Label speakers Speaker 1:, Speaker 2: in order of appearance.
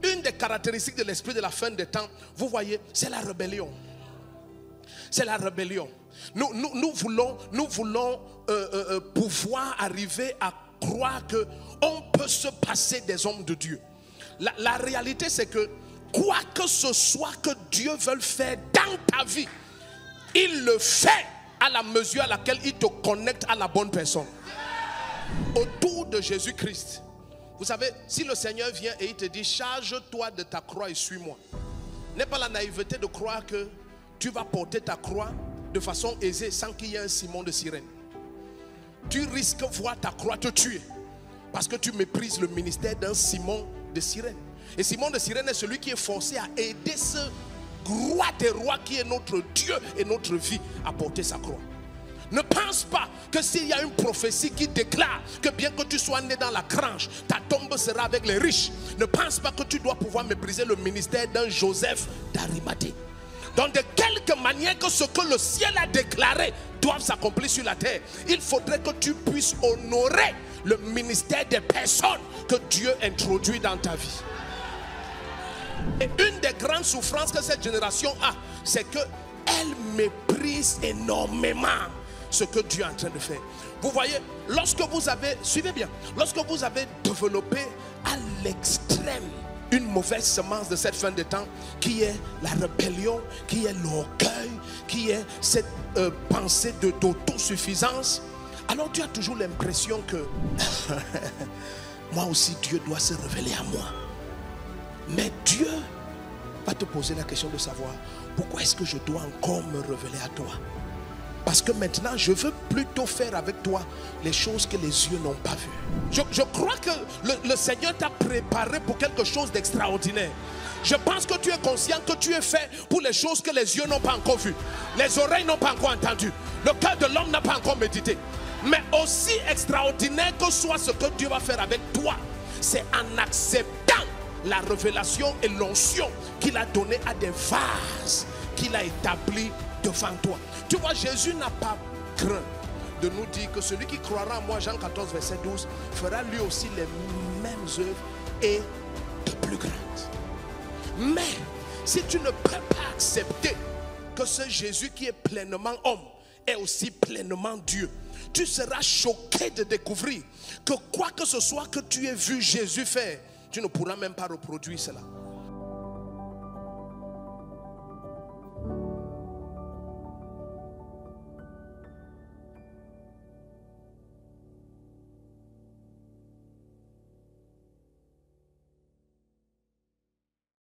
Speaker 1: une des caractéristiques de l'esprit de la fin des temps, vous voyez, c'est la rébellion. C'est la rébellion. Nous voulons pouvoir arriver à croire qu'on peut se passer des hommes de Dieu. La réalité, c'est que quoi que ce soit que Dieu veuille faire dans ta vie, il le fait à la mesure à laquelle il te connecte à la bonne personne. Autour de Jésus-Christ. Vous savez, si le Seigneur vient et il te dit charge-toi de ta croix et suis-moi, n'est pas la naïveté de croire que tu vas porter ta croix de façon aisée sans qu'il y ait un Simon de Cyrène. Tu risques de voir ta croix te tuer parce que tu méprises le ministère d'un Simon de Cyrène. Et Simon de Cyrène est celui qui est forcé à aider ce roi des rois qui est notre Dieu et notre vie à porter sa croix. Ne pense pas que s'il y a une prophétie qui déclare que bien que tu sois né dans la grange, ta tombe sera avec les riches. Ne pense pas que tu dois pouvoir mépriser le ministère d'un Joseph d'Arimathée. Donc de quelque manière que ce que le ciel a déclaré doit s'accomplir sur la terre, il faudrait que tu puisses honorer le ministère des personnes que Dieu introduit dans ta vie. Et une des grandes souffrances que cette génération a, c'est qu'elle méprise énormément ce que Dieu est en train de faire. Vous voyez, lorsque vous avez, suivez bien, lorsque vous avez développé à l'extrême une mauvaise semence de cette fin de temps, qui est la rébellion, qui est l'orgueil, qui est cette pensée d'autosuffisance, alors tu as toujours l'impression que moi aussi Dieu doit se révéler à moi. Mais Dieu va te poser la question de savoir pourquoi est-ce que je dois encore me révéler à toi? Parce que maintenant je veux plutôt faire avec toi les choses que les yeux n'ont pas vues. Je crois que le Seigneur t'a préparé pour quelque chose d'extraordinaire. Je pense que tu es conscient que tu es fait pour les choses que les yeux n'ont pas encore vues, les oreilles n'ont pas encore entendu, le cœur de l'homme n'a pas encore médité. Mais aussi extraordinaire que soit ce que Dieu va faire avec toi, c'est en acceptant la révélation et l'onction qu'il a donné à des vases qu'il a établis devant toi. Tu vois, Jésus n'a pas craint de nous dire que celui qui croira en moi, Jean 14 verset 12, fera lui aussi les mêmes œuvres et de plus grandes. Mais si tu ne peux pas accepter que ce Jésus qui est pleinement homme est aussi pleinement Dieu, tu seras choqué de découvrir que quoi que ce soit que tu aies vu Jésus faire, tu ne pourras même pas reproduire cela.